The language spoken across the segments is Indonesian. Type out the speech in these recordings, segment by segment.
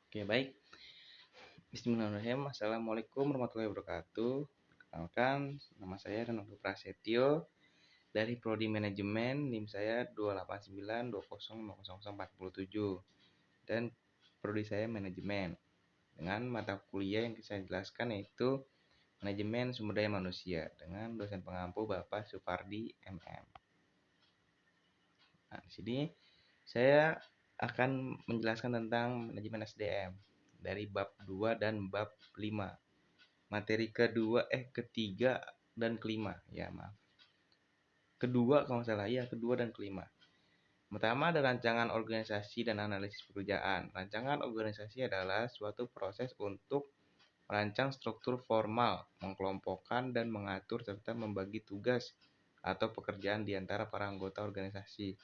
Oke, baik. Bismillahirrahmanirrahim. Assalamualaikum warahmatullahi wabarakatuh. Perkenalkan, nama saya Renondo Prasetyo dari Prodi Manajemen. NIM saya 28920004007 dan prodi saya manajemen. Dengan mata kuliah yang saya jelaskan yaitu Manajemen Sumber Daya Manusia dengan dosen pengampu Bapak Supardi MM. Nah, di sini saya akan menjelaskan tentang manajemen SDM dari bab 2 dan bab 5. Materi ketiga dan kelima, ya maaf. Kedua kalau nggak salah, ya kedua dan kelima. Pertama ada rancangan organisasi dan analisis pekerjaan. Rancangan organisasi adalah suatu proses untuk merancang struktur formal, mengkelompokkan dan mengatur serta membagi tugas atau pekerjaan di antara para anggota organisasi.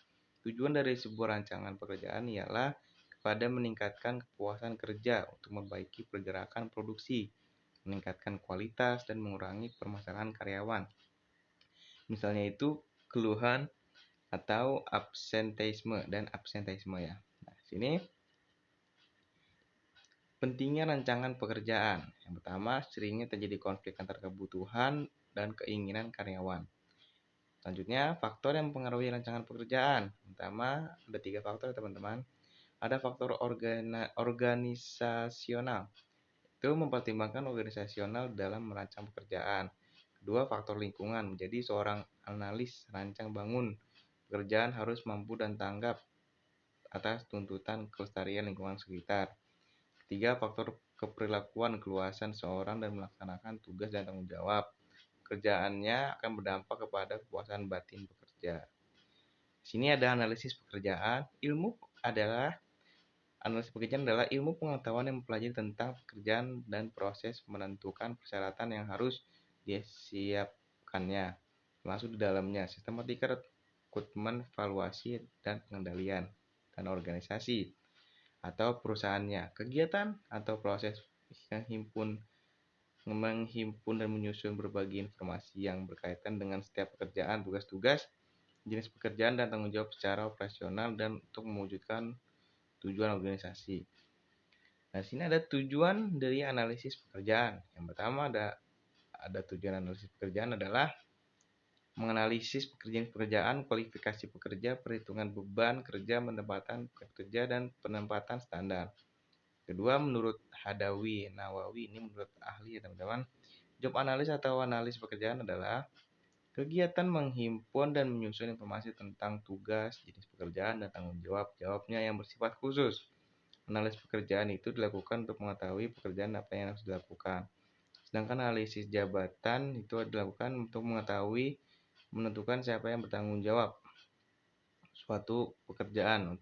Tujuan dari sebuah rancangan pekerjaan ialah kepada meningkatkan kepuasan kerja untuk memperbaiki pergerakan produksi, meningkatkan kualitas dan mengurangi permasalahan karyawan. Misalnya itu keluhan atau absenteisme ya. Nah, sini pentingnya rancangan pekerjaan. Yang pertama, seringnya terjadi konflik antara kebutuhan dan keinginan karyawan. Selanjutnya, faktor yang mempengaruhi rancangan pekerjaan. Pertama, ada 3 faktor teman-teman. Ada faktor organisasional. Itu mempertimbangkan organisasional dalam merancang pekerjaan. Kedua, faktor lingkungan. Jadi seorang analis rancang bangun pekerjaan harus mampu dan tanggap atas tuntutan kelestarian lingkungan sekitar. Ketiga, faktor keperilakuan keluasan seorang dan melaksanakan tugas dan tanggung jawab. Pekerjaannya akan berdampak kepada kepuasan batin pekerja. Di sini ada analisis pekerjaan. Analisis pekerjaan adalah ilmu pengetahuan yang mempelajari tentang pekerjaan dan proses menentukan persyaratan yang harus disiapkannya, termasuk di dalamnya sistematika rekrutmen, valuasi, dan pengendalian dan organisasi atau perusahaannya. Kegiatan atau proses menghimpun dan menyusun berbagai informasi yang berkaitan dengan setiap pekerjaan, tugas-tugas, jenis pekerjaan, dan tanggung jawab secara operasional dan untuk mewujudkan tujuan organisasi. Nah, sini ada tujuan dari analisis pekerjaan. Yang pertama ada tujuan analisis pekerjaan adalah menganalisis pekerjaan, kualifikasi pekerja, perhitungan beban kerja, penempatan pekerja, dan penempatan standar. Kedua, menurut Hadawi Nawawi, ini menurut ahli ya teman-teman, job analis atau analis pekerjaan adalah kegiatan menghimpun dan menyusun informasi tentang tugas, jenis pekerjaan, dan tanggung jawabnya yang bersifat khusus. Analis pekerjaan itu dilakukan untuk mengetahui pekerjaan apa yang harus dilakukan. Sedangkan analisis jabatan itu dilakukan untuk mengetahui menentukan siapa yang bertanggung jawab suatu pekerjaan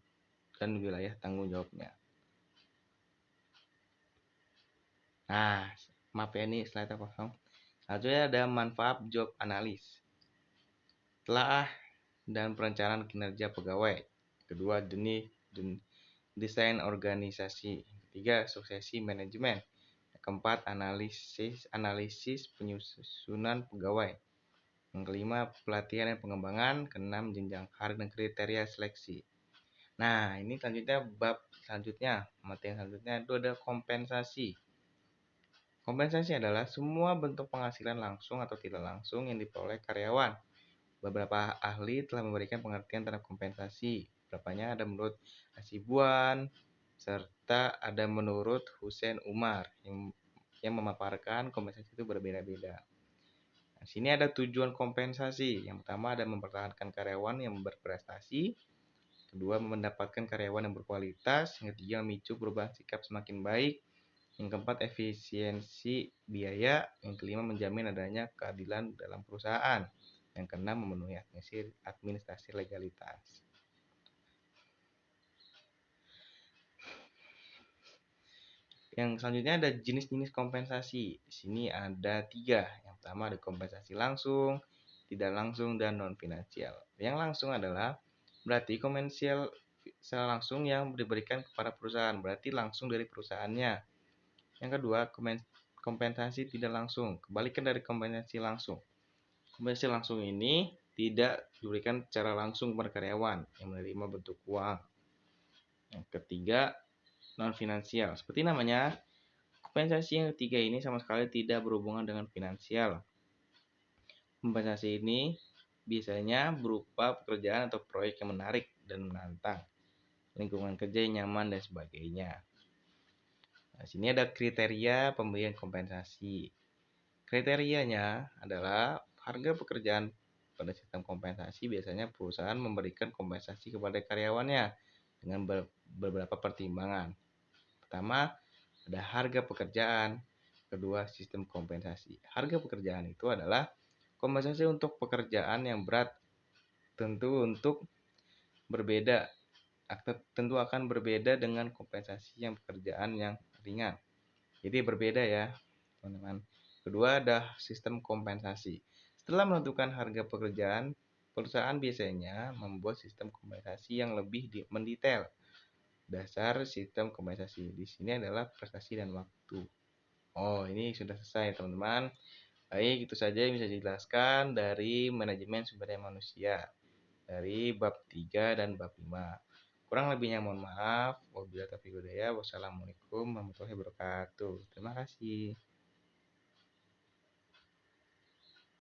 dan wilayah tanggung jawabnya. Nah, maaf ya ini slide kosong. Selanjutnya ada manfaat job analis. Telaah dan perencanaan kinerja pegawai. Kedua, desain organisasi. Ketiga, suksesi manajemen. Keempat, analisis penyusunan pegawai. Yang kelima, pelatihan dan pengembangan. Keenam, jenjang karir dan kriteria seleksi. Nah, ini selanjutnya materi selanjutnya itu ada kompensasi. Kompensasi adalah semua bentuk penghasilan langsung atau tidak langsung yang diperoleh karyawan. Beberapa ahli telah memberikan pengertian terhadap kompensasi. Beberapanya ada menurut Hasibuan, serta ada menurut Hussein Umar yang memaparkan kompensasi itu berbeda-beda. Nah, sini ada tujuan kompensasi. Yang pertama ada mempertahankan karyawan yang berprestasi. Kedua, mendapatkan karyawan yang berkualitas. Yang ketiga, memicu perubahan sikap semakin baik. Yang keempat, efisiensi biaya. Yang kelima, menjamin adanya keadilan dalam perusahaan. Yang keenam, memenuhi administrasi legalitas. Yang selanjutnya ada jenis-jenis kompensasi. Di sini ada 3. Yang pertama ada kompensasi langsung, tidak langsung, dan non finansial. Yang langsung adalah berarti kompensasi secara langsung yang diberikan kepada perusahaan, berarti langsung dari perusahaannya. Yang kedua, kompensasi tidak langsung, kebalikan dari kompensasi langsung. Kompensasi langsung ini tidak diberikan secara langsung kepada karyawan yang menerima bentuk uang. Yang ketiga, non finansial. Seperti namanya, kompensasi yang ketiga ini sama sekali tidak berhubungan dengan finansial. Kompensasi ini biasanya berupa pekerjaan atau proyek yang menarik dan menantang, lingkungan kerja yang nyaman, dan sebagainya. Nah, sini ada kriteria pemberian kompensasi. Kriterianya adalah harga pekerjaan. Pada sistem kompensasi biasanya perusahaan memberikan kompensasi kepada karyawannya dengan beberapa pertimbangan. Pertama, ada harga pekerjaan. Kedua, sistem kompensasi. Harga pekerjaan itu adalah kompensasi untuk pekerjaan yang berat, tentu berbeda tentu akan berbeda dengan kompensasi yang pekerjaan yang ringan. Jadi berbeda ya, teman-teman. Kedua, ada sistem kompensasi. Setelah menentukan harga pekerjaan, perusahaan biasanya membuat sistem kompensasi yang lebih mendetail. Dasar sistem kompensasi di sini adalah prestasi dan waktu. Oh, ini sudah selesai, teman-teman. Baik, itu saja yang bisa dijelaskan dari manajemen sumber daya manusia dari bab 3 dan bab 5. Kurang lebihnya mohon maaf. Wabillahi taufiq wal hidayah. Wassalamualaikum warahmatullahi wabarakatuh. Terima kasih.